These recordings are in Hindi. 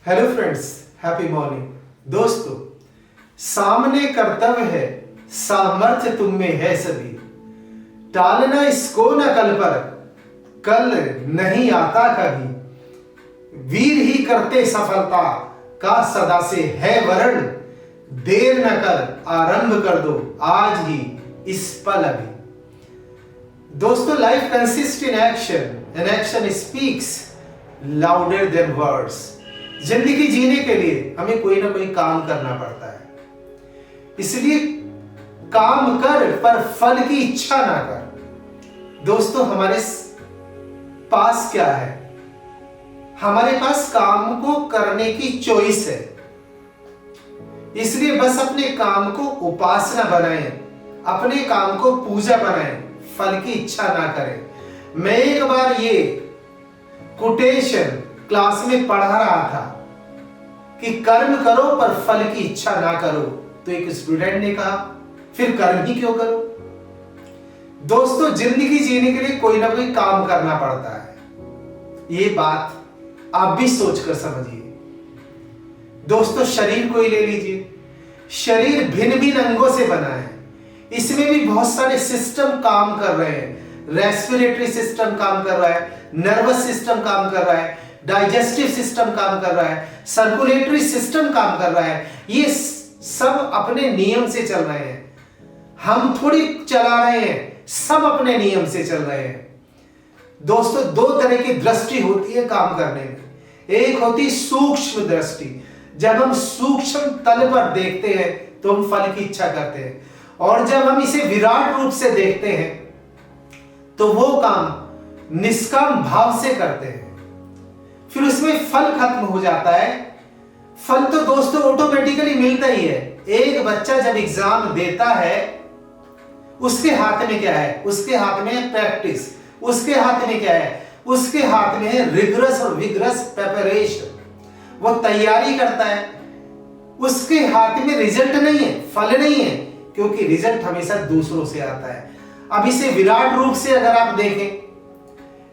Hello friends, happy morning. दोस्तों, सामने कर्तव्य है, सामर्थ्य तुम में है सभी। टालना इसको न कल पर, कल नहीं आता कभी। वीर ही करते सफलता का सदा से है वरण। देर न कर, आरंभ कर दो आज ही इस पल अभी। दोस्तों, life consist in action and action speaks louder than words. जिंदगी जीने के लिए हमें कोई ना कोई काम करना पड़ता है, इसलिए काम कर पर फल की इच्छा ना कर। दोस्तों, हमारे पास क्या है? हमारे पास काम को करने की चॉइस है, इसलिए बस अपने काम को उपासना बनाएं, अपने काम को पूजा बनाएं, फल की इच्छा ना करें। मैं एक बार ये कोटेशन क्लास में पढ़ा रहा था कि कर्म करो पर फल की इच्छा ना करो, तो एक स्टूडेंट ने कहा फिर कर्म ही क्यों करो? दोस्तों, जिंदगी जीने के लिए कोई ना कोई काम करना पड़ता है, ये बात आप भी सोचकर समझिए। दोस्तों, शरीर को ही ले लीजिए। शरीर भिन्न भिन्न अंगों से बना है, इसमें भी बहुत सारे सिस्टम काम कर रहे हैं। रेस्पिरेटरी सिस्टम काम कर रहा है, नर्वस सिस्टम काम कर रहा है, डाइजेस्टिव सिस्टम काम कर रहा है, सर्कुलेटरी सिस्टम काम कर रहा है। ये सब अपने नियम से चल रहे हैं, हम थोड़ी चला रहे हैं, सब अपने नियम से चल रहे हैं। दोस्तों, दो तरह की दृष्टि होती है काम करने में। एक होती सूक्ष्म दृष्टि, जब हम सूक्ष्म तल पर देखते हैं तो हम फल की इच्छा करते हैं, और जब हम इसे विराट रूप से देखते हैं तो वो काम निष्काम भाव से करते हैं, फिर उसमें फल खत्म हो जाता है। फल तो दोस्तों ऑटोमेटिकली मिलता ही है। एक बच्चा जब एग्जाम देता है, उसके हाथ में क्या है? उसके हाथ में है प्रैक्टिस। उसके हाथ में क्या है? उसके हाथ में है रिगरस और विगरस प्रिपरेशन। वो तैयारी करता है, उसके हाथ में रिजल्ट नहीं है, फल नहीं है, क्योंकि रिजल्ट हमेशा दूसरों से आता है। अब इसे विराट रूप से अगर आप देखें,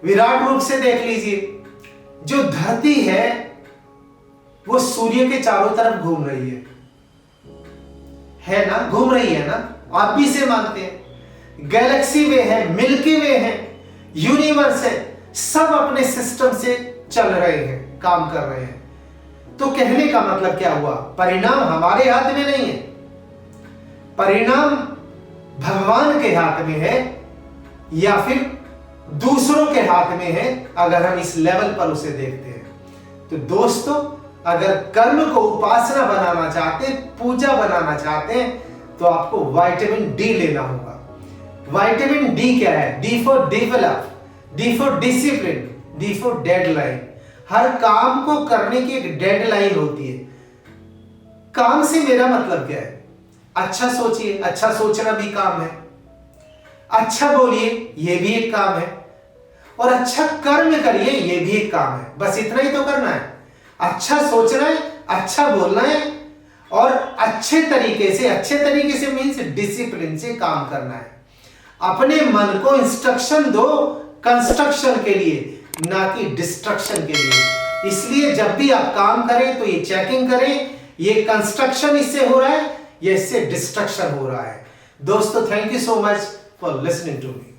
विराट रूप से देख लीजिए, जो धरती है वो सूर्य के चारों तरफ घूम रही है ना? घूम रही है ना? आप भी इसे मानते हैं। गैलेक्सी वे है, मिल्की वे है, यूनिवर्स है, सब अपने सिस्टम से चल रहे हैं, काम कर रहे हैं। तो कहने का मतलब क्या हुआ? परिणाम हमारे हाथ में नहीं है, परिणाम भगवान के हाथ में है, या फिर दूसरों के हाथ में है, अगर हम इस लेवल पर उसे देखते हैं। तो दोस्तों, अगर कर्म को उपासना बनाना चाहते हैं, पूजा बनाना चाहते हैं, तो आपको विटामिन डी लेना होगा। विटामिन डी क्या है? D for develop, D for discipline, D for deadline. हर काम को करने की एक डेडलाइन होती है। काम से मेरा मतलब क्या है? अच्छा सोचिए, अच्छा सोचना भी काम है। अच्छा बोलिए, यह भी एक काम है, और अच्छा कर्म करिए, यह भी एक काम है। बस इतना ही तो करना है। अच्छा सोचना है, अच्छा बोलना है, और अच्छे तरीके से मीन्स डिसिप्लिन से काम करना है। अपने मन को इंस्ट्रक्शन दो कंस्ट्रक्शन के लिए, ना कि डिस्ट्रक्शन के लिए। इसलिए जब भी आप काम करें तो ये चेकिंग करें, ये कंस्ट्रक्शन इससे हो रहा है या इससे डिस्ट्रक्शन हो रहा है। दोस्तों, thank you so much for listening to me.